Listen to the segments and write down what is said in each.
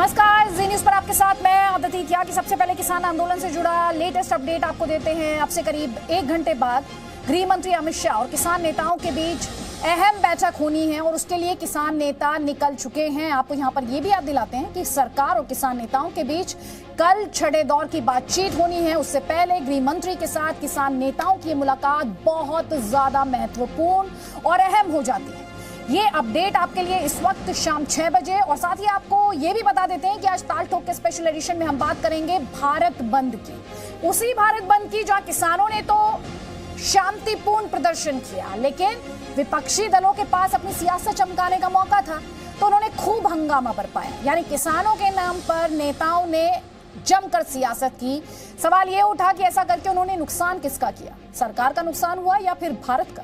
नमस्कार, जी न्यूज पर आपके साथ मैं अदिति त्यागी। सबसे पहले किसान आंदोलन से जुड़ा लेटेस्ट अपडेट आपको देते हैं। अब से करीब 1 घंटे बाद गृह मंत्री अमित शाह और किसान नेताओं के बीच अहम बैठक होनी है और उसके लिए किसान नेता निकल चुके हैं। आपको यहां पर यह भी याद दिलाते हैं कि सरकार और किसान नेताओं के बीच कल छठे दौर की बातचीत होनी है। उससे पहले गृह मंत्री के साथ किसान नेताओं की मुलाकात बहुत ज्यादा महत्वपूर्ण और अहम हो जाती है। ये अपडेट आपके लिए इस वक्त शाम 6 बजे। और साथ ही आपको ये भी बता देते हैं कि आज ताल ठोक के स्पेशल एडिशन में हम बात करेंगे भारत बंद की। उसी भारत बंद की जहां किसानों ने तो शांतिपूर्ण प्रदर्शन किया, लेकिन विपक्षी दलों के पास अपनी सियासत चमकाने का मौका था तो उन्होंने खूब हंगामा बरपाया। यानी किसानों के नाम पर नेताओं ने जमकर सियासत की। सवाल ये उठा कि ऐसा करके उन्होंने नुकसान किसका किया, सरकार का नुकसान हुआ या फिर भारत का?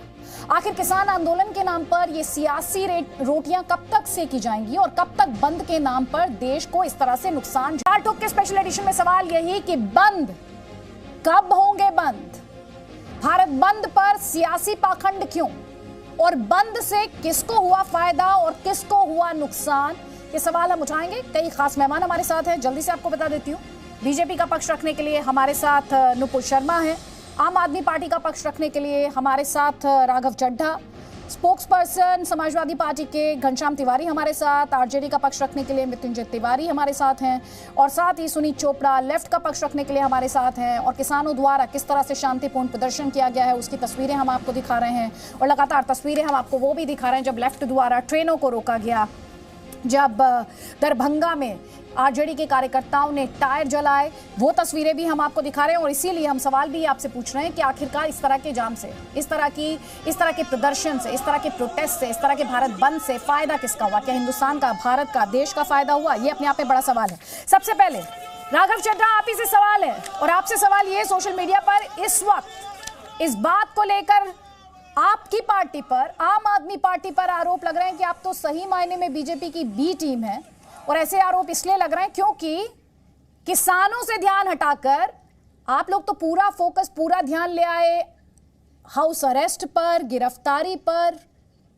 आखिर किसान आंदोलन के नाम पर ये सियासी रोटियां कब तक सेकी जाएंगी और कब तक बंद के नाम पर देश को इस तरह से नुकसान? ताल ठोक के स्पेशल एडिशन में सवाल यही कि बंद कब होंगे बंद, भारत बंद पर सियासी पाखंड क्यों, और बंद से किसको हुआ फायदा और किसको हुआ नुकसान, ये सवाल हम उठाएंगे। कई खास मेहमान हमारे साथ हैं, जल्दी से आपको बता देती हूँ। बीजेपी का पक्ष रखने के लिए हमारे साथ नुपुर शर्मा है, आम आदमी पार्टी का पक्ष रखने के लिए हमारे साथ राघव चड्ढा, स्पोक्स पर्सन समाजवादी पार्टी के घनश्याम तिवारी हमारे साथ, आरजेडी का पक्ष रखने के लिए मृत्युंजय तिवारी हमारे साथ हैं, और साथ ही सुनीत चोपड़ा लेफ्ट का पक्ष रखने के लिए हमारे साथ हैं। और किसानों द्वारा किस तरह से शांतिपूर्ण प्रदर्शन किया गया है उसकी तस्वीरें हम आपको दिखा रहे हैं, और लगातार तस्वीरें हम आपको वो भी दिखा रहे हैं जब लेफ्ट द्वारा ट्रेनों को रोका गया, जब दरभंगा में आरजेडी के कार्यकर्ताओं ने टायर जलाए, वो तस्वीरें भी हम आपको दिखा रहे हैं। और इसीलिए हम सवाल भी आपसे पूछ रहे हैं कि आखिरकार इस तरह के जाम से, इस तरह के प्रदर्शन से, इस तरह के प्रोटेस्ट से, इस तरह के भारत बंद से फायदा किसका हुआ? क्या हिंदुस्तान का, भारत का, देश का फायदा हुआ? ये अपने आप में बड़ा सवाल है। सबसे पहले राघव चड्ढा, आप ही से सवाल है, और आपसे सवाल ये, सोशल मीडिया पर इस वक्त इस बात को लेकर आपकी पार्टी पर, आम आदमी पार्टी पर आरोप लग रहे हैं कि आप तो सही मायने में बीजेपी की बी टीम है, और ऐसे आरोप इसलिए लग रहे हैं क्योंकि किसानों से ध्यान हटाकर आप लोग तो पूरा फोकस, पूरा ध्यान ले आए हाउस अरेस्ट पर, गिरफ्तारी पर।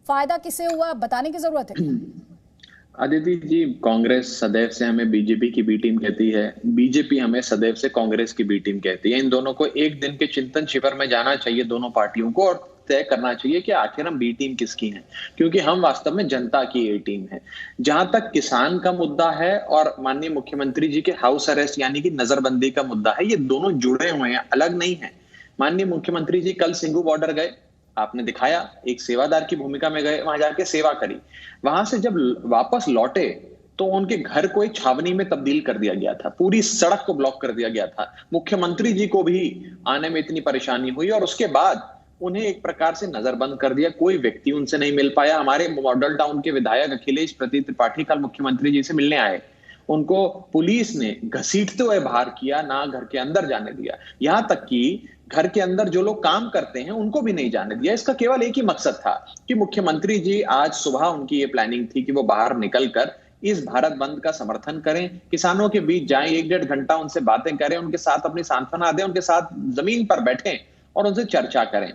फायदा किसे हुआ, बताने की जरूरत है। आदिति जी, कांग्रेस सदैव से हमें बीजेपी की बी टीम कहती है, बीजेपी हमें सदैव से कांग्रेस की बी टीम कहती है। इन दोनों को एक दिन के चिंतन शिविर में जाना चाहिए दोनों पार्टियों को, और तय करना चाहिए कि आखिर हम बी टीम किसकी हैं, क्योंकि हम वास्तव में जनता की ए टीम है। जहां तक किसान का मुद्दा है और माननीय मुख्यमंत्री जी के हाउस अरेस्ट यानी कि नजरबंदी का मुद्दा है, ये दोनों जुड़े हुए हैं, अलग नहीं है। माननीय मुख्यमंत्री जी कल सिंघू बॉर्डर गए, आपने दिखाया, एक सेवादार की भूमिका में गए, वहां जाके सेवा करी। वहां से जब वापस लौटे तो उनके घर को एक छावनी में तब्दील कर दिया गया था, पूरी सड़क को ब्लॉक कर दिया गया था। मुख्यमंत्री जी को भी आने में इतनी परेशानी हुई, और उसके बाद उन्हें एक प्रकार से नजरबंद कर दिया, कोई व्यक्ति उनसे नहीं मिल पाया। हमारे मॉडल टाउन के विधायक अखिलेश प्रति त्रिपाठी कल मुख्यमंत्री जी से मिलने आए, उनको पुलिस ने घसीटते हुए बाहर किया, ना घर के अंदर जाने दिया। यहां तक कि घर के अंदर जो लोग काम करते हैं उनको भी नहीं जाने दिया। इसका केवल एक ही मकसद था कि मुख्यमंत्री जी, आज सुबह उनकी ये प्लानिंग थी कि वो बाहर निकलकर इस भारत बंद का समर्थन करें, किसानों के बीच जाएं, 1-1.5 घंटा उनसे बातें करें, उनके साथ अपनी सांत्वना दें, उनके साथ जमीन पर बैठें और उनसे चर्चा करें।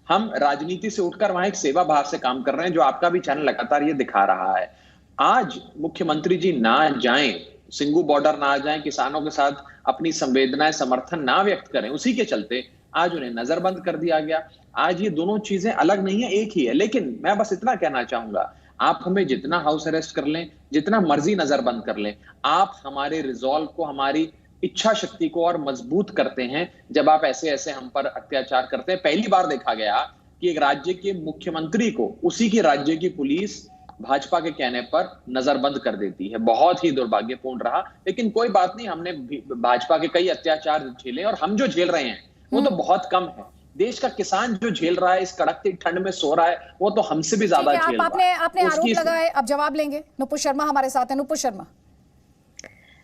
हम राजनीति से उठकर वहां एक सेवा भाव से काम कर रहे हैं, जो आपका भी चैनल लगातार ये दिखा रहा है। आज मुख्यमंत्री जी ना जाएं, सिंघू बॉर्डर ना जाएं, किसानों के साथ अपनी संवेदनाएं, समर्थन ना व्यक्त करें, उसी के चलते आज उन्हें नजरबंद कर दिया गया। आज ये दोनों चीजें अलग नहीं है, एक ही है। लेकिन मैं बस इतना कहना चाहूंगा, आप हमें जितना हाउस अरेस्ट कर लें, जितना मर्जी नजरबंद कर लें, आप हमारे रिजॉल्व को, हमारी इच्छा शक्ति को और मजबूत करते हैं जब आप ऐसे ऐसे हम पर अत्याचार करते हैं। पहली बार देखा गया कि एक राज्य के मुख्यमंत्री को उसी की राज्य की पुलिस भाजपा के कहने पर नजरबंद कर देती है। बहुत ही दुर्भाग्यपूर्ण रहा, लेकिन कोई बात नहीं। हमने भाजपा के कई अत्याचार झेले, और हम जो झेल रहे हैं वो तो बहुत कम है। देश का किसान जो झेल रहा है, इस कड़कती ठंड में सो रहा है, वो तो हमसे भी ज्यादा झेल रहा है। आपने आरोप लगाए, अब जवाब लेंगे। नुपुर शर्मा हमारे साथ है। नुपुर शर्मा,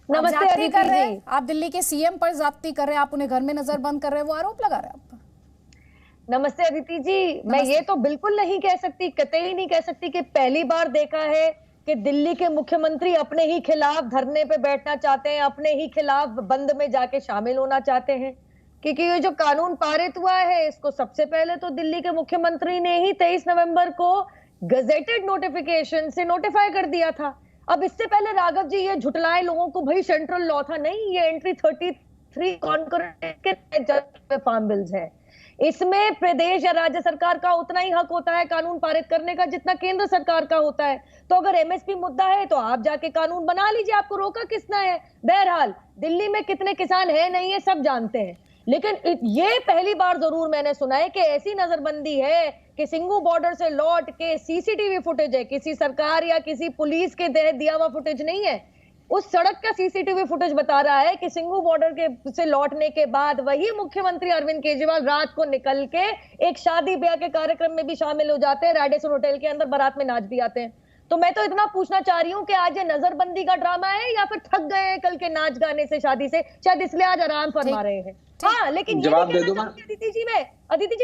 नमस्ते अदिति जी। आप दिल्ली के सीएम पर ज्यादती कर रहे हैं, आप उन्हें घर में नजरबंद कर रहे हैं, वो आरोप लगा रहे हैं आप पर। नमस्ते अदिति जी, मैं ये तो बिल्कुल नहीं कह सकती, कतई नहीं कह सकती कि पहली बार देखा है कि दिल्ली के मुख्यमंत्री अपने ही खिलाफ धरने पे बैठना चाहते हैं, अपने ही खिलाफ बंद में जाके शामिल होना चाहते हैं। क्योंकि ये जो कानून पारित हुआ है, इसको सबसे पहले तो दिल्ली के मुख्यमंत्री ने ही 23 नवंबर को गजेटेड नोटिफिकेशन से नोटिफाई कर दिया था। अब इससे पहले राघव जी ये झुटलाए लोगों को भाई सेंट्रल लॉ था, नहीं, ये एंट्री 33 कॉन्करेंट के फार्म बिल्स है। इसमें प्रदेश या राज्य सरकार का उतना ही हक होता है कानून पारित करने का जितना केंद्र सरकार का होता है। तो अगर एमएसपी मुद्दा है तो आप जाके कानून बना लीजिए, आपको रोका किसने है। बहरहाल दिल्ली में कितने किसान है नहीं है सब जानते हैं, लेकिन ये पहली बार जरूर मैंने सुना है कि ऐसी नजरबंदी है कि सिंघू बॉर्डर से लौट के सीसीटीवी फुटेज है, किसी सरकार या किसी पुलिस के तहत दिया हुआ फुटेज नहीं है। उस सड़क का सीसीटीवी फुटेज बता रहा है कि सिंघू बॉर्डर के से लौटने के बाद वही मुख्यमंत्री अरविंद केजरीवाल रात को निकल के एक शादी ब्याह के कार्यक्रम में भी शामिल हो जाते हैं, रेडिसन होटल के अंदर बारात में नाच भी आते हैं। तो मैं तो इतना पूछना चाह रही हूँ कि आज ये नजरबंदी का ड्रामा है या फिर थक गए हैं कल के नाच गाने से, शादी से, शायद इसलिए आज आराम फरमा रहे हैं। हाँ, लेकिन जवाब दे दूंगा अदिति जी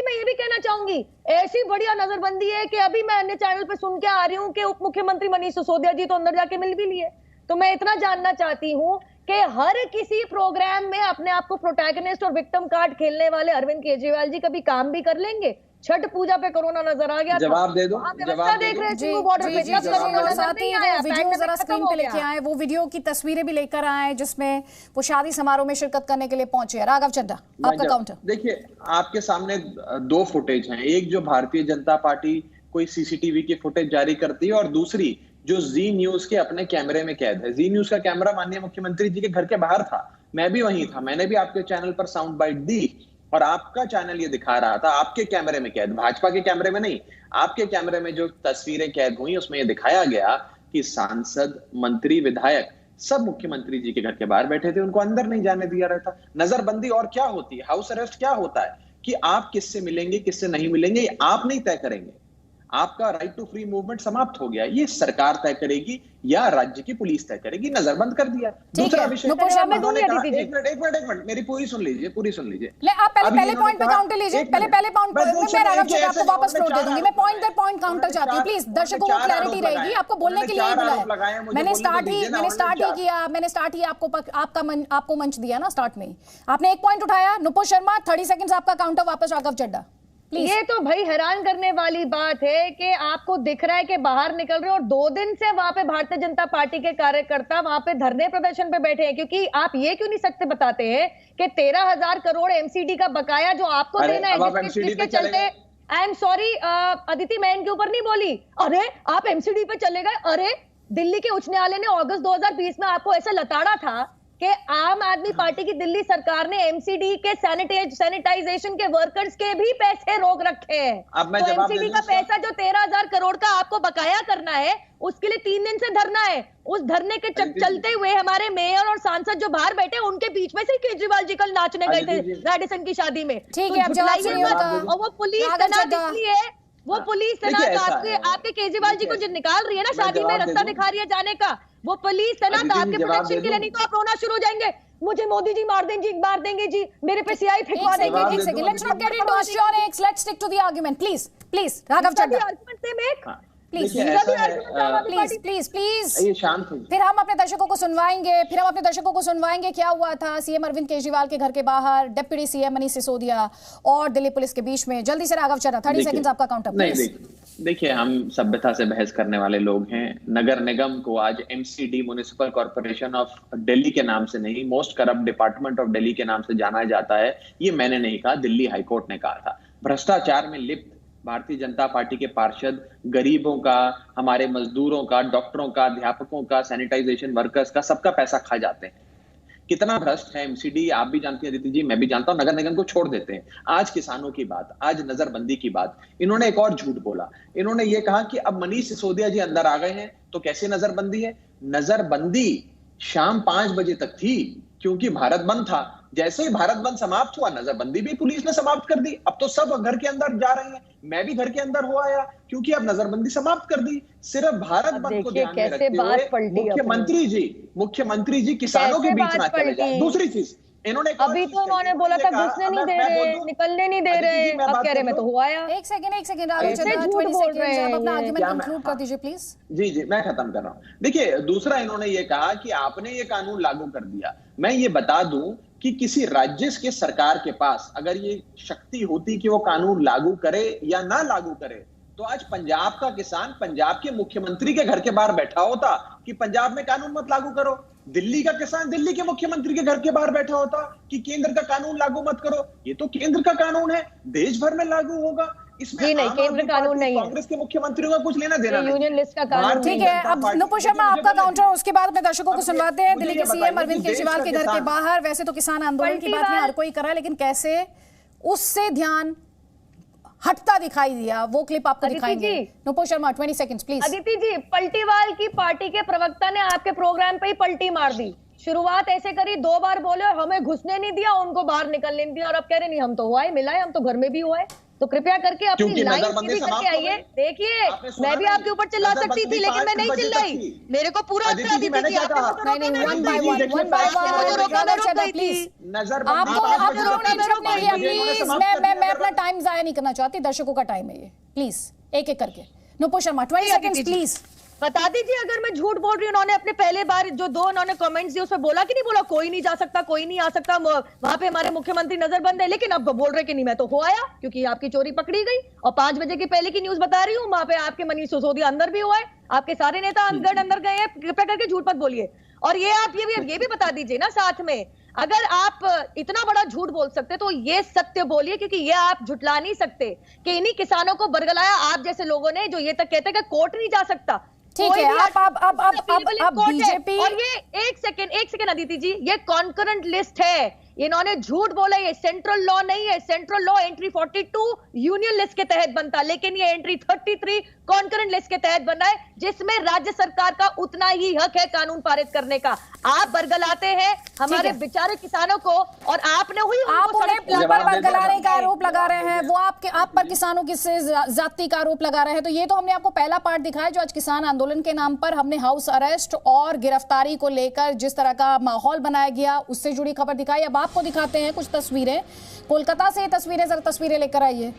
मैं ये भी कहना चाहूंगी, ऐसी बढ़िया नजरबंदी है कि अभी मैं अन्य चैनल पे सुन के आ रही हूँ कि उप मुख्यमंत्री मनीष सिसोदिया जी तो अंदर जाके मिल भी लिए। तो मैं इतना जानना चाहती हूँ कि हर किसी प्रोग्राम में अपने आप को प्रोटैगनिस्ट और विक्टिम कार्ड खेलने वाले अरविंद केजरीवाल जी कभी काम भी कर लेंगे। छठ पूजा पे कोरोना नजर आ गया, जवाब दे दो, जवाब देख रहे हैं बॉर्डर पे, साथ ही वो वीडियो जरा स्क्रीन पे लेके आए, वो वीडियो की तस्वीरें भी लेकर आए जिसमें वो शादी समारोह में शिरकत करने के लिए पहुंचे। राघव चड्ढा, आपका काउंटर। देखिए, आपके सामने दो फुटेज हैं, एक जो भारतीय जनता पार्टी कोई सीसीटीवी की फुटेज जारी करती है और दूसरी जो जी न्यूज के अपने कैमरे में कैद है। जी न्यूज का कैमरा माननीय मुख्यमंत्री जी के घर के बाहर था, मैं भी वहीं था, मैंने भी आपके चैनल पर साउंड बाइट दी और आपका चैनल ये दिखा रहा था आपके कैमरे में कैद, भाजपा के कैमरे में नहीं, आपके कैमरे में जो तस्वीरें कैद हुई उसमें यह दिखाया गया कि सांसद, मंत्री, विधायक सब मुख्यमंत्री जी के घर के बाहर बैठे थे, उनको अंदर नहीं जाने दिया रहता। नजरबंदी और क्या होती है, हाउस अरेस्ट क्या होता है कि आप किससे मिलेंगे किससे नहीं मिलेंगे ये आप नहीं तय करेंगे, आपका राइट टू फ्री मूवमेंट समाप्त हो गया, ये सरकार तय करेगी या राज्य की पुलिस तय करेगी। नजरबंद कर दिया। दूसरा विषय, एक मिनट मेरी पूरी सुन लीजिए। आप पहले पॉइंट पे काउंटर लीजिए, पहले पॉइंट पे मैं राघव जी आपको वापस फ्लोर दे दूंगी। मैं पॉइंट दर पॉइंट काउंटर चाहती हूँ, प्लीज दर्शकों को क्लैरिटी रहेगी, आपको बोलने के लिए ही बुलाया। मैंने स्टार्ट ही आपको मंच दिया ना, स्टार्ट में आपने एक पॉइंट उठाया। नुपुर शर्मा 30 सेकंड्स आपका काउंटर, वापस राघव चड्ढा। ये तो भाई हैरान करने वाली बात है कि आपको दिख रहा है कि बाहर निकल रहे हैं और 2 दिन से वहां पे भारतीय जनता पार्टी के कार्यकर्ता वहां पे धरने प्रदर्शन पे बैठे हैं, क्योंकि आप ये क्यों नहीं सत्य बताते हैं कि 13,000 करोड़ एमसीडी का बकाया जो आपको देना है, जिसके चलते आई एम सॉरी अदिति मैं इनके ऊपर नहीं बोली, अरे आप एमसीडी पे चले गए। अरे दिल्ली के उच्च न्यायालय ने अगस्त 2020 में आपको ऐसा लताड़ा था कि आम आदमी पार्टी की दिल्ली सरकार ने एमसीडी के सैनिटाइजेशन के वर्कर्स के भी पैसे रोक रखे हैं। तो एमसीडी का पैसा जो 13,000 करोड़ का आपको बकाया करना है उसके लिए 3 दिन से धरना है। उस धरने के चलते हुए हमारे मेयर और सांसद जो बाहर बैठे उनके बीच में से केजरीवाल जी कल नाचने गए थे रेडिसन की शादी में। ठीक है, अब जवाब सुनिए। और वो पुलिस तैनात इसलिए वो पुलिस तैनात आपके केजरीवाल जी को जो निकाल रही है ना शादी में, रास्ता दिखा रही है जाने का, वो पुलिस तैनात आपके प्रोटेक्शन के लिए, नहीं तो आप रोना शुरू हो जाएंगे, मुझे मोदी जी मार देंगे जी, मेरे पे सीआई फेंकवा देंगे। एक second, let's not get into arguments, let's stick to the argument please Raghav Chadha, argument से मेक प्लीज ये शांत हो। फिर हम अपने दर्शकों को सुनवाएंगे क्या हुआ था सीएम अरविंद केजरीवाल के घर के बाहर डिप्टी सीएम मनीष सिसोदिया और दिल्ली पुलिस के बीच में। जल्दी से राघव चड्ढा, 30 सेकंड्स आपका काउंटर प्लीज। देखिए, हम सभ्यता से बहस करने वाले लोग हैं। नगर निगम को आज MCD, municipal corporation of Delhi के नाम से नहीं, most corrupt department of Delhi के नाम से जाना जाता है। ये मैंने नहीं कहा, दिल्ली हाईकोर्ट ने कहा था। भ्रष्टाचार में लिप्त भारतीय जनता पार्टी के पार्षद गरीबों का, हमारे मजदूरों का, डॉक्टरों का, अध्यापकों का, सैनिटाइजेशन वर्कर्स का, सबका पैसा खा जाते हैं। कितना भ्रष्ट है एमसीडी, आप भी जानती हैं अदिति जी, मैं भी जानता हूं। नगर निगम को छोड़ देते हैं। आज किसानों की बात, आज नजरबंदी की बात, इन्होंने एक और झूठ बोला। इन्होंने ये कहा कि अब मनीष सिसोदिया जी अंदर आ गए हैं तो कैसे नजरबंदी है। नजरबंदी शाम 5 बजे तक थी क्योंकि भारत बंद था। जैसे ही भारत बंद समाप्त हुआ, नजरबंदी भी पुलिस ने समाप्त कर दी। अब तो सब घर के अंदर जा रहे हैं, मैं भी घर के अंदर हो आया क्योंकि अब नजरबंदी समाप्त कर दी। सिर्फ भारत बंद को ध्यान में रखते हुए मुख्यमंत्री जी किसानों के बीच में चले जाए। दूसरी चीज इन्होंने अभी तो उन्होंने बोला था घुसने नहीं दे रहे, निकलने नहीं दे रहे, अब कह रहे मैं तो हुआ आया। एक सेकंड राघव चड्ढा, 20 सेकंड, आप अपना आर्गुमेंट कंक्लूड कर दीजिए प्लीज। जी मैं खत्म कर रहा हूं। देखिए, दूसरा इन्होंने ये कहा कि आपने ये कानून लागू कर दिया। मैं ये बता दूं कि किसी राज्य के सरकार के पास अगर ये शक्ति होती कि वो कानून लागू करे या ना लागू करे तो आज पंजाब का किसान पंजाब के मुख्यमंत्री के घर के बाहर बैठा होता कि पंजाब में कानून मत लागू करो। दिल्ली का किसान दिल्ली के मुख्यमंत्री के घर के बाहर बैठा होता कि केंद्र का कानून लागू मत करो। ये तो केंद्र का कानून है, देश भर में लागू होगा। इसमें नहीं, केंद्र कानून नहीं है। कांग्रेस के मुख्यमंत्रियों का कुछ लेना देना नहीं। यूनियन लिस्ट का कानून। ठीक है, अब नुपुर शर्मा आपका काउंटर, उसके बाद अपने दर्शकों को सुनवाते हैं। दिल्ली के सीएम अरविंद केजरीवाल के घर के बाहर वैसे तो किसान आंदोलन की बात हर कोई कर रहा है, लेकिन कैसे उससे ध्यान हटता दिखाई दिया, वो क्लिप आपको दिखाएंगे। Nupur Sharma 20 seconds please. अदिति जी, पलटीवाल की पार्टी के प्रवक्ता ने आपके प्रोग्राम पे ही पलटी मार दी। शुरुआत ऐसे करी, 2 बार बोले और हमें घुसने नहीं दिया, उनको बाहर निकलने नहीं दिया, और अब कह रहे नहीं हम तो हुआ है, मिला है, हम तो घर में भी हुआ है। तो कृपया करके अपनी लाइन सीधी करके आइए। देखिए, मैं भी आपके ऊपर चिल्ला सकती थी, लेकिन मैं नहीं चिल्लाई। मेरे को पूरा मैं अपना टाइम जाया नहीं करना चाहती, दर्शकों का टाइम है ये, प्लीज एक एक करके। Nupur Sharma 20 seconds please. बता दीजिए अगर मैं झूठ बोल रही हूँ। उन्होंने अपने पहले बार जो 2 उन्होंने कमेंट्स दिए उसमें बोला कि नहीं बोला कोई नहीं जा सकता, कोई नहीं आ सकता, वहां पे हमारे मुख्यमंत्री नजरबंद है, लेकिन अब बोल रहे कि नहीं मैं तो हो आया क्योंकि आपकी चोरी पकड़ी गई। और 5 बजे की पहले की न्यूज बता रही हूँ, वहां पे आपके मनीष सिसोदिया अंदर भी हुआ है, आपके सारे नेता अंदर गए हैं। कृपया करके झूठ मत बोलिए। और ये आप ये भी बता दीजिए ना साथ में, अगर आप इतना बड़ा झूठ बोल सकते तो ये सत्य बोलिए, क्योंकि ये आप झुटला नहीं सकते कि इन्हीं किसानों को बरगलाया आप जैसे लोगों ने, जो ये तक कहते हैं कि कोर्ट नहीं जा सकता। ठीक है, अब बीजेपी। और ये एक सेकंड अदिति जी, ये कॉन्करेंट लिस्ट है। इन्होंने झूठ बोला, ये सेंट्रल लॉ नहीं है। Central law entry 42 union list के तहत बनता, लेकिन ये एंट्री 33 कॉन्करेंट लिस्ट के तहत बना है, जिसमें राज्य सरकार का उतना ही हक है कानून पारित करने का। आप बरगलाते हैं हमारे बेचारे किसानों को, और आपने हुई बरगलाने का आरोप लगा रहे हैं, वो आप पर किसानों की जाति का आरोप लगा रहे हैं। तो ये तो हमने आपको पहला पार्ट दिखाया जो आज किसान आंदोलन के नाम पर हमने हाउस अरेस्ट और गिरफ्तारी को लेकर जिस तरह का माहौल बनाया गया उससे जुड़ी खबर दिखाई। अब आपको दिखाते हैं कुछ तस्वीरें कोलकाता से। तस्वीरें, जरा तस्वीरें लेकर आइए।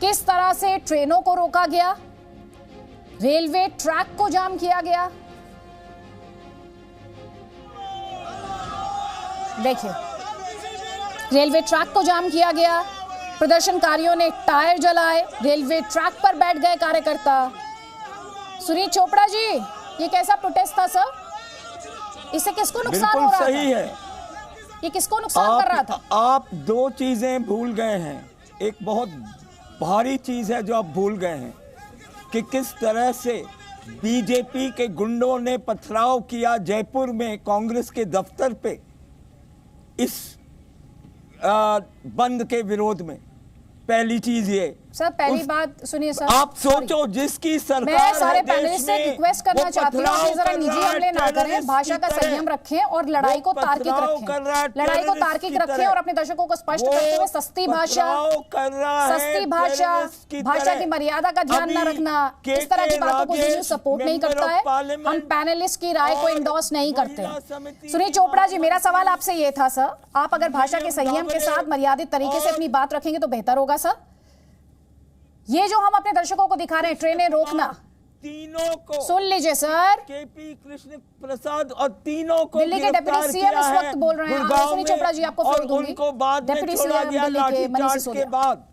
किस तरह से ट्रेनों को रोका गया, रेलवे ट्रैक को जाम किया गया। देखिए, रेलवे ट्रैक को जाम किया गया, प्रदर्शनकारियों ने टायर जलाए, रेलवे ट्रैक पर बैठ गए कार्यकर्ता। सुनील चोपड़ा जी, ये कैसा प्रोटेस्ट था सर? इससे किसको नुकसान हो रहा था? सही है, ये किसको नुकसान कर रहा था? आप 2 चीजें भूल गए हैं। एक बहुत भारी चीज है जो आप भूल गए हैं कि किस तरह से बीजेपी के गुंडों ने पथराव किया जयपुर में कांग्रेस के दफ्तर पे इस बंद के विरोध में। पहली चीज ये सर, पहली बात सुनिए सर, आप सोचो जिसकी सरकार मैं सारे पैनलिस्ट से रिक्वेस्ट करना चाहती हूँ कि जरा निजी हमले ना करें, भाषा का संयम रखें और लड़ाई को तार्किक रखें। लड़ाई को तार्किक रखें और अपने दर्शकों को स्पष्ट करते हुए सस्ती भाषा, भाषा की मर्यादा का ध्यान न रखना, इस तरह की बातों को जो सपोर्ट नहीं करता है। हम पैनलिस्ट की राय को इंडोर्स नहीं करते। सुनील चोपड़ा जी, मेरा सवाल आपसे ये था सर, आप अगर भाषा के संयम के साथ मर्यादित तरीके से अपनी बात रखेंगे तो बेहतर होगा सर। ये जो हम अपने दर्शकों को दिखा रहे हैं, ट्रेनें रोकना, तीनों को सुन लीजिए सर। केपी कृष्ण प्रसाद और तीनों को दिल्ली के डिप्टी सीएम इस वक्त बोल रहे हैं। सुनील चोपड़ा जी, आपको फ्लोर दूंगी। उनको बाद में छोड़ा गया लाठीचार्ज के बाद।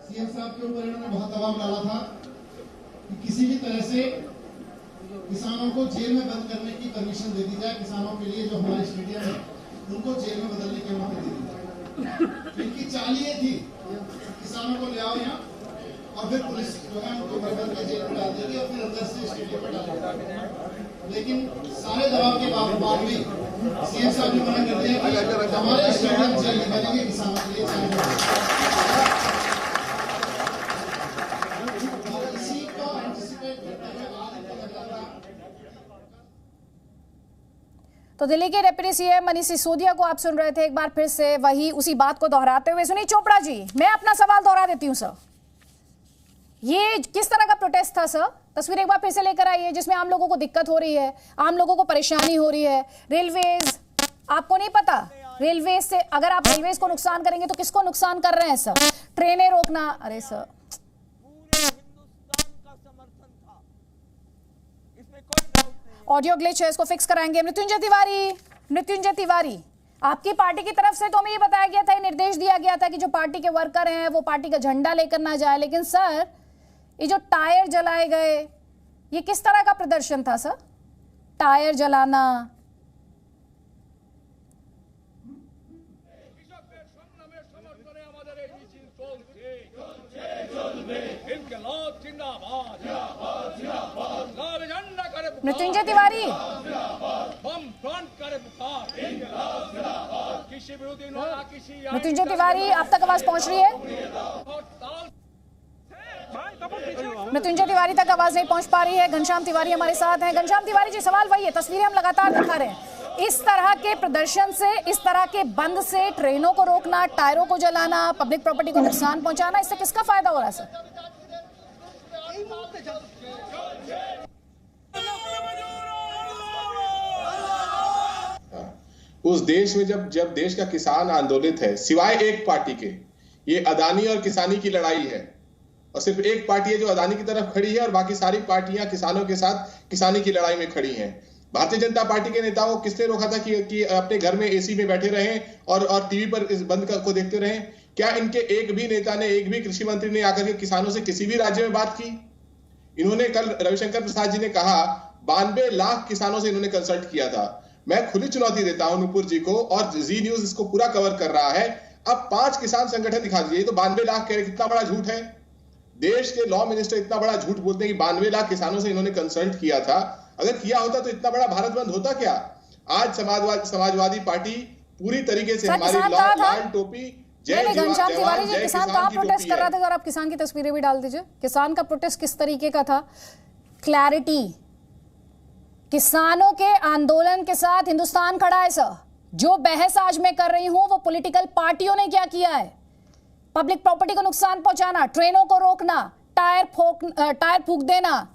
सीएम साहब के ऊपर इन्होंने बहुत दबाव डाला था कि किसी भी तरह से किसानों को जेल में बंद करने की परमिशन दे दी जाए। किसानों के लिए जो हमारे स्टेडियम है उनको जेल में बदलने की अनुमति दे दी जाए। इनकी चाल ये थी, किसानों को ले आओ यहाँ और फिर पुलिस जो है उनको बंद कर जेल में डाल देगी और फिर अंदर से स्टेडियम में डाल देगी। लेकिन सारे दबाव के बाद भी सीएम साहब ने मना कर दिया कि हमारे स्टेडियम जेल में बनेंगे किसानों के लिए। तो दिल्ली के डिप्टी सीएम मनीष सिसोदिया को आप सुन रहे थे, एक बार फिर से वही उसी बात को दोहराते हुए। सुनील चोपड़ा जी, मैं अपना सवाल दोहरा देती हूं सर, ये किस तरह का प्रोटेस्ट था सर? तस्वीर एक बार फिर से लेकर आइए जिसमें आम लोगों को दिक्कत हो रही है, आम लोगों को परेशानी हो रही है। रेलवेज, आपको नहीं पता रेलवे से, अगर आप रेलवेज को नुकसान करेंगे तो किसको नुकसान कर रहे हैं सर? ट्रेनें रोकना, अरे सर ऑडियो ग्लिच है, इसको फिक्स कराएंगे। मृत्युंजय तिवारी, आपकी पार्टी की तरफ से तो हमें ये बताया गया था, ये निर्देश दिया गया था कि जो पार्टी के वर्कर हैं वो पार्टी का झंडा लेकर ना जाए, लेकिन सर ये जो टायर जलाए गए, ये किस तरह का प्रदर्शन था सर? टायर जलाना, मृत्युंजय तिवारी, मृत्युंजय तिवारी आप तक आवाज पहुंच रही है? मृत्युंजय तिवारी तक आवाज नहीं पहुंच पा रही है। घनश्याम तिवारी हमारे साथ हैं। घनश्याम तिवारी जी, सवाल वही है, तस्वीरें हम लगातार दिखा रहे हैं, इस तरह के प्रदर्शन से, इस तरह के बंद से, ट्रेनों को रोकना, टायरों को जलाना, पब्लिक प्रॉपर्टी को नुकसान पहुंचाना, इससे किसका फायदा हो रहा है सर? उस देश में जब देश का किसान आंदोलित है, सिवाय एक पार्टी के, ये अदानी और किसानी की लड़ाई है, और सिर्फ एक पार्टी है जो अदानी की तरफ खड़ी है और बाकी सारी पार्टियां किसानों के साथ किसानी की लड़ाई में खड़ी हैं। भारतीय जनता पार्टी के नेताओं को किसने रोका था कि अपने घर में एसी में बैठे रहें और टीवी पर इस बंद को देखते रहें? क्या इनके एक भी नेता ने, एक भी कृषि मंत्री ने आकर के किसानों से किसी भी राज्य में बात की? इन्होंने कल रविशंकर प्रसाद जी ने कहा 92 लाख किसानों से इन्होंने कंसल्ट किया था। मैं खुली चुनौती देता हूं नुपुर जी को, और जी न्यूज इसको पूरा कवर कर रहा है। अब 5 किसान संगठन दिखा दीजिए, तो 92 लाख कह रहे, कितना बड़ा झूठ है। देश के लॉ मिनिस्टर इतना बड़ा झूठ बोलते हैं कि 92 लाख किसानों से इन्होंने कंसल्ट किया था। अगर किया होता तो इतना बड़ा भारत बंद होता क्या? आज समाजवादी पार्टी पूरी तरीके से हमारी लाल टोपी, घनश्याम तिवारी जी, किसान कहां प्रोटेस्ट कर रहा था? आप किसान की तस्वीरें भी डाल दीजिए। किसान का प्रोटेस्ट किस तरीके का था? क्लैरिटी, किसानों के आंदोलन के साथ हिंदुस्तान खड़ा है सर। जो बहस आज मैं कर रही हूं वो पॉलिटिकल पार्टियों ने क्या किया है, पब्लिक प्रॉपर्टी को नुकसान पहुंचाना, ट्रेनों को रोकना, टायर फूंक देना,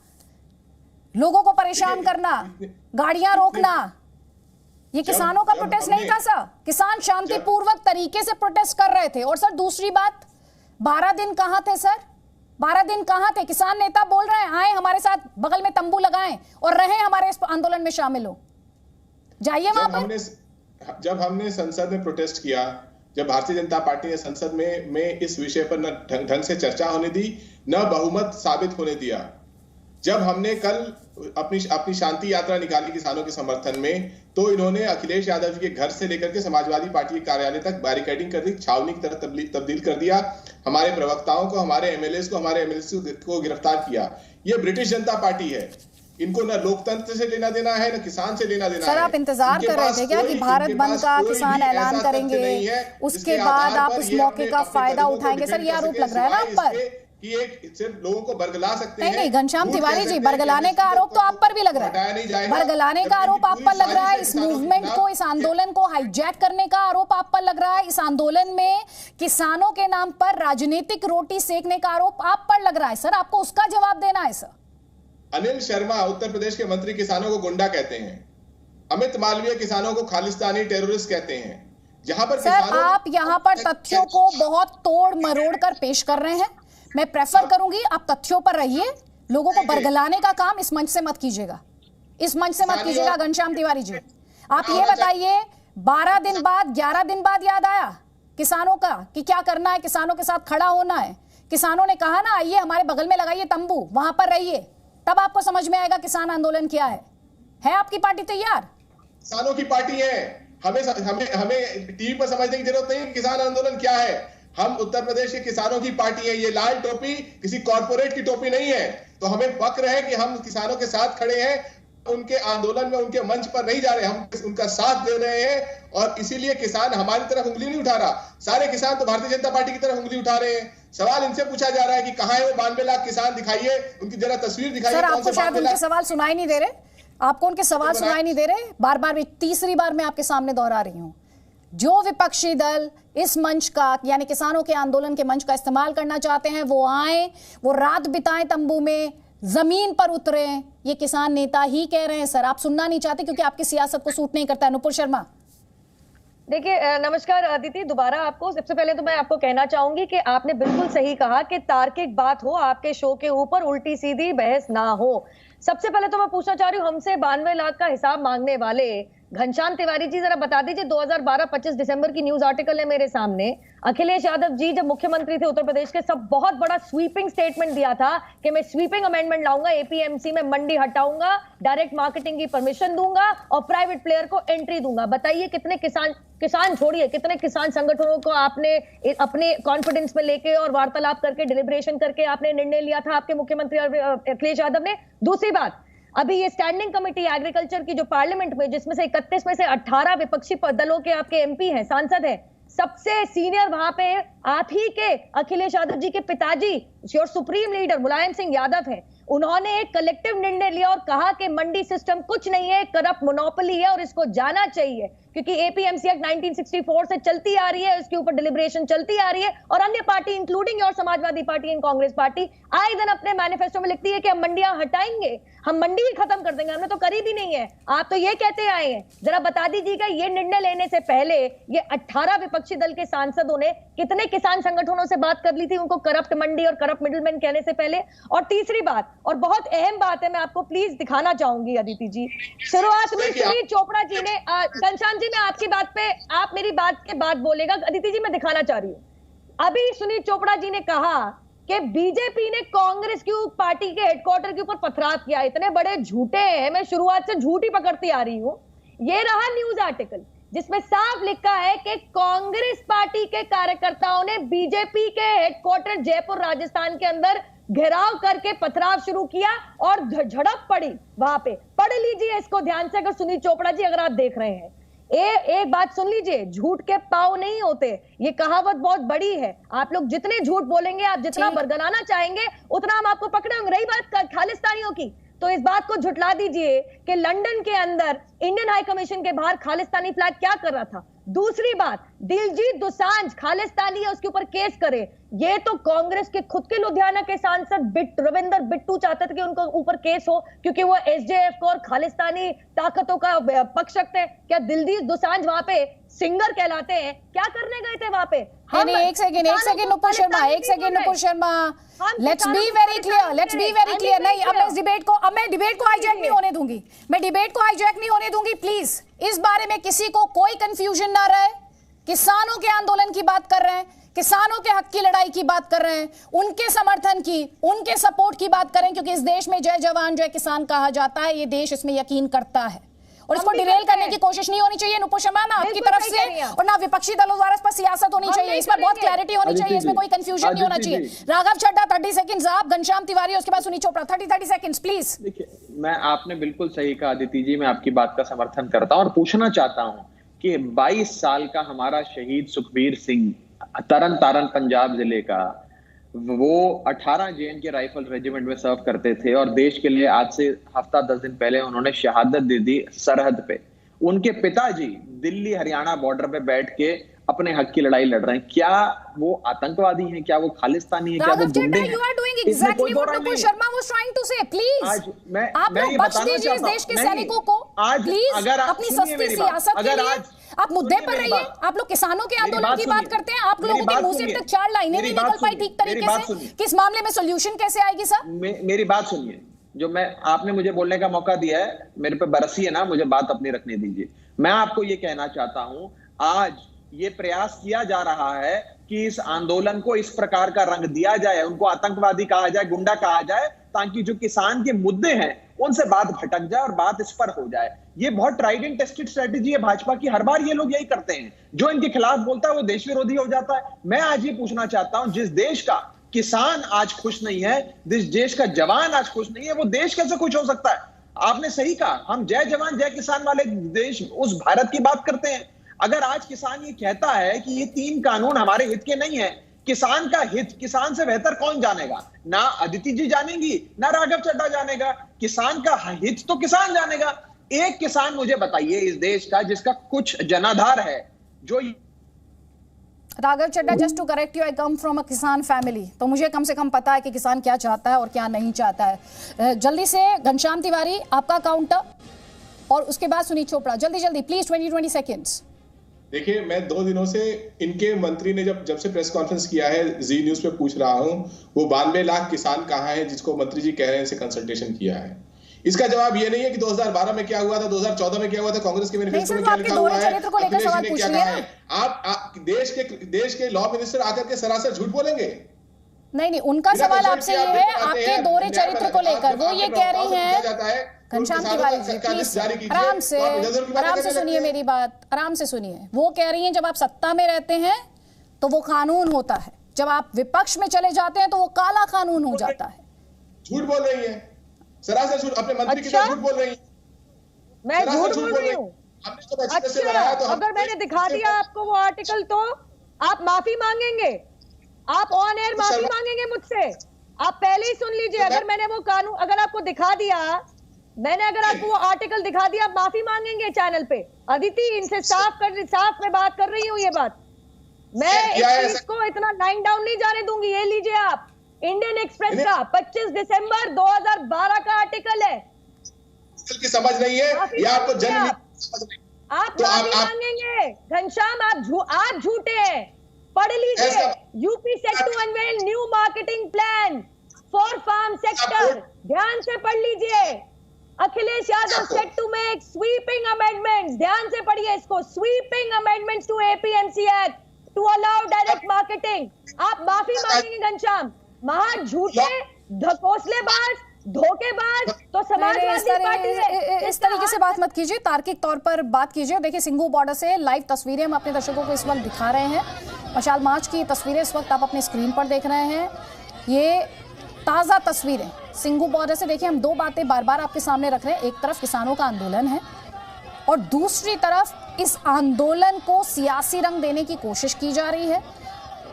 लोगों को परेशान करना, गाड़ियां रोकना, ये किसानों का प्रोटेस्ट नहीं था सर। किसान शांतिपूर्वक तरीके से प्रोटेस्ट कर रहे थे। और सर दूसरी बात, 12 दिन कहां थे सर? 12 दिन कहां थे? किसान नेता बोल रहे हैं आए हमारे साथ, बगल में तंबू लगाएं और रहें हमारे इस आंदोलन में शामिल हो, जाइए वहां पर। जब हमने संसद में प्रोटेस्ट किया, जब भारतीय जनता पार्टी ने संसद में इस विषय पर न ढंग से चर्चा होने दी, न बहुमत साबित होने दिया, जब हमने कल अपनी शांति यात्रा निकाली किसानों के समर्थन में, तो इन्होंने अखिलेश यादव जी के घर से लेकर के समाजवादी पार्टी के कार्यालय तक बैरिकेडिंग कर दी, छावनी की तरह तब्दील कर दिया, हमारे प्रवक्ताओं को, हमारे एमएलए को गिरफ्तार किया। ये ब्रिटिश जनता पार्टी है, इनको न लोकतंत्र से लेना देना है, न किसान से लेना देना है। सर आप इंतजार कर रहे थे क्या कि भारत बंद का किसान ऐलान करेंगे, उसके बाद आप उस मौके का फायदा उठाएंगे? सर ये आरोप लग रहा है ना आप पर कि एक सिर्फ लोगों को बरगला सकते हैं। नहीं घनश्याम तिवारी जी, बरगलाने का आरोप तो आप पर भी लग रहा है, बरगलाने का आरोप आप पर लग रहा है, इस मूवमेंट को, इस आंदोलन को हाईजैक करने का आरोप आप पर लग रहा है, इस आंदोलन में किसानों के नाम पर राजनीतिक रोटी सेकने का आरोप आप पर लग रहा है। सर आपको उसका जवाब देना है सर। अनिल शर्मा उत्तर प्रदेश के मंत्री किसानों को गुंडा कहते हैं, अमित मालवीय किसानों को खालिस्तानी टेररिस्ट कहते हैं। जहां पर सर आप यहां पर तथ्यों को बहुत तोड़ मरोड़ कर पेश कर रहे हैं। मैं प्रेफर करूंगी आप तथ्यों पर रहिए, लोगों को बरगलाने का काम इस मंच से मत कीजिएगा, इस मंच से मत कीजिएगा। घनश्याम तिवारी जी आप ये बताइए, 12 दिन बाद 11 दिन बाद याद आया किसानों का कि क्या करना है, किसानों के साथ खड़ा होना है। किसानों ने कहा ना आइए हमारे बगल में लगाइए तंबू, वहां पर रहिए, तब आपको समझ में आएगा किसान आंदोलन क्या है आपकी पार्टी तैयार? किसानों की पार्टी है, हमें टीवी पर समझने की जरूरत नहीं किसान आंदोलन क्या है। हम उत्तर प्रदेश के किसानों की पार्टी है, ये लाल टोपी किसी कॉर्पोरेट की टोपी नहीं है। तो हमें फक्र है कि हम किसानों के साथ खड़े हैं, उनके आंदोलन में, उनके मंच पर नहीं जा रहे, हम उनका साथ दे रहे हैं। और इसीलिए किसान हमारी तरफ उंगली नहीं उठा रहा, सारे किसान तो भारतीय जनता पार्टी की तरफ उंगली उठा रहे हैं। सवाल इनसे पूछा जा रहा है कि कहां है वो 92 लाख किसान, दिखाइए उनकी जरा तस्वीर दिखाइए। सर आपको शायद उनके सवाल सुनाई नहीं दे रहे, आपको उनके सवाल सुनाई नहीं दे रहे। बार बार तीसरी बार मैं आपके सामने दोहरा रही हूं, जो विपक्षी दल इस मंच का यानी किसानों के आंदोलन के मंच का इस्तेमाल करना चाहते हैं वो आए, वो रात बिताएं तंबू में, जमीन पर उतरे। ये किसान नेता ही कह रहे हैं सर, आप सुनना नहीं चाहते क्योंकि आपकी सियासत को सूट नहीं करता है। नुपुर शर्मा देखिए, नमस्कार अदिति, दोबारा आपको। सबसे पहले तो मैं आपको कहना चाहूंगी कि आपने बिल्कुल सही कहा कि तार्किक बात हो, आपके शो के ऊपर उल्टी सीधी बहस ना हो। सबसे पहले तो मैं पूछना चाह रही हूँ, हमसे 92 लाख का हिसाब मांगने वाले घनश्याम तिवारी जी जरा बता दीजिए, 2012 25 दिसंबर की न्यूज आर्टिकल है मेरे सामने। अखिलेश यादव जी जब मुख्यमंत्री थे उत्तर प्रदेश के, सब बहुत बड़ा स्वीपिंग स्टेटमेंट दिया था कि मैं स्वीपिंग अमेंडमेंट लाऊंगा, एपीएमसी में मंडी हटाऊंगा, डायरेक्ट मार्केटिंग की परमिशन दूंगा और प्राइवेट प्लेयर को एंट्री दूंगा। बताइए कितने किसान छोड़िए, कितने किसान संगठनों को आपने अपने कॉन्फिडेंस में लेके और वार्तालाप करके, डिलिब्रेशन करके आपने निर्णय लिया था आपके मुख्यमंत्री अखिलेश यादव ने। दूसरी बात, अभी ये स्टैंडिंग कमेटी एग्रीकल्चर की जो पार्लियामेंट में, जिसमें से 31 में से 18 विपक्षी दलों के आपके एमपी हैं, सांसद हैं, सबसे सीनियर वहां पे आप ही के अखिलेश यादव जी के पिताजी, your supreme leader Mulayam Singh Yadav हैं। उन्होंने एक कलेक्टिव निर्णय लिया और कहा कि मंडी सिस्टम कुछ नहीं है, करप्ट मोनोपोली है और इसको जाना चाहिए, क्योंकि एपीएमसी एक्ट 1964 से चलती आ रही है, उसके ऊपर डिलिब्रेशन चलती आ रही है और अन्य पार्टी इंक्लूडिंग और Samajwadi party and Congress party आए दिन अपने मैनिफेस्टो में लिखती है कि हम मंडियां हटाएंगे, हम मंडी ही खत्म कर देंगे। हमने तो करी भी नहीं है, आप तो ये कहते आए हैं। जरा बता दीजिएगा, ये निर्णय लेने से पहले ये 18 विपक्षी दल के सांसदों ने कितने किसान संगठनों से बात कर ली थी उनको करप्ट मंडी और करप्ट मिडिलमैन कहने से पहले? और तीसरी बात, और बहुत अहम बात है, मैं आपको प्लीज दिखाना चाहूंगी अदिति जी, शुरुआत में सुनील चोपड़ा जी ने, घनश्याम जी मैं आपकी बात पे, आप मेरी बात के बाद बोलेगा, अदिति जी मैं दिखाना चाह रही हूं। अभी सुनील चोपड़ा जी ने कहा कि बीजेपी ने कांग्रेस की पार्टी के हेडक्वार्टर के ऊपर पथराव किया। इतने बड़े झूठे हैं, मैं शुरुआत से झूठ ही पकड़ती आ रही हूं। ये रहा न्यूज आर्टिकल जिसमें साफ लिखा है कि कांग्रेस पार्टी के कार्यकर्ताओं ने बीजेपी के हेडक्वार्टर जयपुर राजस्थान के अंदर घेराव करके पथराव शुरू किया और झड़प पड़ी वहां पे। पढ़ लीजिए इसको ध्यान से, अगर सुनील चोपड़ा जी अगर आप देख रहे हैं। एक बात सुन लीजिए, झूठ के पाव नहीं होते, ये कहावत बहुत बड़ी है। आप लोग जितने झूठ बोलेंगे, आप जितना बरगलाना चाहेंगे, उतना हम आपको पकड़े होंगे। रही बात खालिस्तानियों की, तो इस बात को झुठला दीजिए कि लंदन के अंदर इंडियन हाई कमीशन के बाहर खालिस्तानी फ्लैग क्या कर रहा था। दूसरी बात, दिलजीत दोसांझ खालिस्तानी है, उसके ऊपर केस करे। ये तो कांग्रेस के खुद के लुधियाना के सांसद रविंदर बिट्टू चाहते थे कि उनके ऊपर केस हो, क्योंकि वो एसजेएफ को और खालिस्तानी ताकतों का पक्ष रखते हैं। क्या दिलजीत दोसांझ वहां पे सिंगर कहलाते हैं? क्या करने गए थे वहां पे? नहीं, एक second Nupur Sharma, let's be very clear. नहीं, अब मैं डिबेट को हाईजैक नहीं होने दूंगी, प्लीज। इस बारे में किसी को कोई कंफ्यूजन ना रहे। किसानों के आंदोलन की बात कर रहे हैं, किसानों के हक की लड़ाई की बात कर रहे हैं, उनके समर्थन की, उनके सपोर्ट की बात करें, क्योंकि इस देश में जय जवान जय किसान कहा जाता है। ये देश इसमें यकीन करता है और इसको डिरेल करने की कोशिश नहीं होनी चाहिए नुपुर शर्मा, ना आपकी तरफ से और ना विपक्षी दलों द्वारा। इस पर सियासत होनी चाहिए, इस पर बहुत क्लैरिटी होनी चाहिए, इसमें कोई कंफ्यूजन नहीं होना चाहिए। राघव चड्ढा 30 सेकंड्स आप, घनश्याम तिवारी, उसके बाद सुनील चोपड़ा 30 सेकंड्स प्लीज। देखिए, मैं आपने बिल्कुल सही कहा अदिति जी, मैं आपकी बात का समर्थन करता हूं और पूछना चाहता हूं कि 22 साल का हमारा शहीद सुखबीर सिंह, तरन तारण पंजाब जिले का, वो 18 जे.एन.के राइफल रेजिमेंट में सर्व करते थे और देश के लिए आज से हफ्ता 10 दिन पहले उन्होंने शहादत दे दी सरहद पे। उनके पिताजी दिल्ली हरियाणा बॉर्डर पे बैठ के अपने हक की लड़ाई लड़ रहे हैं। क्या वो आतंकवादी हैं? क्या वो खालिस्तानी हैं? क्या वो गुंडे हैं? You are doing exactly what Nupur Sharma was trying to say. Please, आप लोग बख्श दीजिए इस देश के सैनिकों को। प्लीज, अपनी सस्ती सियासत के लिए आप मुद्दे पर रहिए। आप लोग किसानों के आंदोलन की बात करते हैं, आप लोगों के मुंह से तक 4 लाइनें नहीं निकल पाई ठीक तरीके से। किस मामले में सोल्यूशन कैसे आएगी सर? मेरी बात सुनिए, जो आपने मुझे बोलने का मौका दिया है, मेरे पे बरसी है ना, मुझे बात अपनी रखने दीजिए। मैं आपको ये कहना चाहता हूं, आज ये प्रयास किया जा रहा है कि इस आंदोलन को इस प्रकार का रंग दिया जाए, उनको आतंकवादी कहा जाए, गुंडा कहा जाए, ताकि जो किसान के मुद्दे हैं उनसे बात भटक जाए और बात इस पर हो जाए। ये बहुत ट्राइड एंड टेस्टेड स्ट्रेटेजी है भाजपा की, हर बार ये लोग यही करते हैं। जो इनके खिलाफ बोलता है वो देश विरोधी हो जाता है। मैं आज ये पूछना चाहता हूं, जिस देश का किसान आज खुश नहीं है, जिस देश का जवान आज खुश नहीं है, वो देश कैसे खुश हो सकता है? आपने सही कहा, हम जय जवान जय किसान वाले देश, उस भारत की बात करते हैं। अगर आज किसान ये कहता है कि ये 3 कानून हमारे हित के नहीं है, किसान का हित किसान से बेहतर कौन जानेगा? ना अदिति जी जानेंगी, ना राघव चड्ढा जानेगा। किसान का हित तो किसान जानेगा। एक किसान मुझे बताइए इस देश का जिसका कुछ जनाधार है, जो Raghav Chadha, just to correct you, I come from a किसान फैमिली, तो मुझे कम से कम पता है कि किसान क्या चाहता है और क्या नहीं चाहता है। जल्दी से घनश्याम तिवारी आपका काउंटर और उसके बाद सुनील चोपड़ा, जल्दी प्लीज, 20 सेकेंड्स। देखिए, मैं 2 दिनों से इनके मंत्री ने जब से प्रेस कॉन्फ्रेंस किया है, जी न्यूज पे पूछ रहा हूं, वो 92 लाख किसान कहाँ है जिसको मंत्री जी कह रहे हैं इनसे कंसल्टेशन किया है। इसका जवाब ये नहीं है कि 2012 में क्या हुआ था, 2014 में क्या हुआ था, कांग्रेस के मैनिफेस्टो में क्या आपके लिखा हुआ दोहरे है, चरित्र को लेकर अखिलेश सवाल जी ने पूछ क्या लिया कहा है। आप देश के लॉ मिनिस्टर आकर के सरासर झूठ बोलेंगे। नहीं, उनका सवाल आपसे ये है आपके दोहरे चरित्र को लेकर। वो ये कह रही हैं, घनश्याम तिवारी जी प्लीज आराम से सुनिए मेरी बात, आराम से सुनिए। वो कह रही हैं जब आप सत्ता में रहते हैं तो वो कानून होता है, जब आप विपक्ष में चले जाते हैं तो वो काला कानून हो जाता है। झूठ बोल रही है, सरासर झूठ, अपने मंत्री की तरह झूठ बोल रही है। मैं झूठ बोल रही हूँ? अच्छा, अगर मैंने दिखा दिया आपको वो आर्टिकल तो आप माफी मांगेंगे, आप ऑन एयर माफी मांगेंगे मुझसे। आप पहले ही सुन लीजिए, अगर मैंने वो कानून अगर आपको दिखा दिया, मैंने अगर आपको वो आर्टिकल दिखा दिया, आप माफी मांगेंगे चैनल पे। अदिति, इनसे साफ मैं बात कर रही हूँ ये बात। मैं इस चीज को इतना लाइन डाउन नहीं जाने दूंगी। ये लीजिए आप, इंडियन एक्सप्रेस का 25 दिसंबर 2012 का आर्टिकल है। की समझ नहीं है या आपको आप माफी मांगेंगे। घनश्याम, आप झूठे हैं। पढ़ लीजिए, UP set to unveil new marketing plan for farm sector, ध्यान से पढ़ लीजिए। Akhilesh Yadav set to make sweeping amendments, ध्यान से पढ़िए इसको, sweeping amendments to APMC act to allow direct marketing. आप माफी मांगेंगे घनश्याम। महा झूठे, धकोसलेबाज, धोखेबाज तो समाजवादी पार्टी है। इस तरीके से बात मत कीजिए, तार्किक तौर पर बात कीजिए। देखिए, सिंघू बॉर्डर से लाइव तस्वीरें हम अपने दर्शकों को इस वक्त दिखा रहे हैं। मशाल मार्च की तस्वीरें इस वक्त आप अपने स्क्रीन पर देख रहे हैं। ये ताज़ा तस्वीरें सिंघू बॉर्डर से। देखिए, हम दो बातें बार बार आपके सामने रख रहे हैं। एक तरफ किसानों का आंदोलन है और दूसरी तरफ इस आंदोलन को सियासी रंग देने की कोशिश की जा रही है,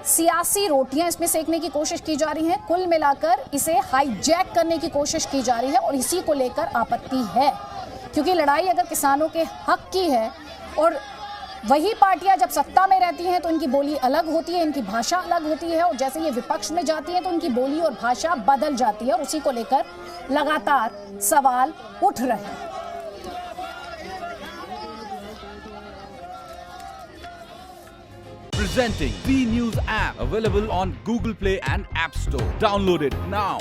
सियासी रोटियां इसमें सेकने की कोशिश की जा रही हैं। कुल मिलाकर इसे हाईजैक करने की कोशिश की जा रही है और इसी को लेकर आपत्ति है, क्योंकि लड़ाई अगर किसानों के हक की है और वही पार्टियां जब सत्ता में रहती हैं तो इनकी बोली अलग होती है, इनकी भाषा अलग होती है, और जैसे ये विपक्ष में जाती है तो उनकी बोली और भाषा बदल जाती है और उसी को लेकर लगातार सवाल उठ रहे हैं। Presenting B News app, available on Google Play and App Store. Download it now.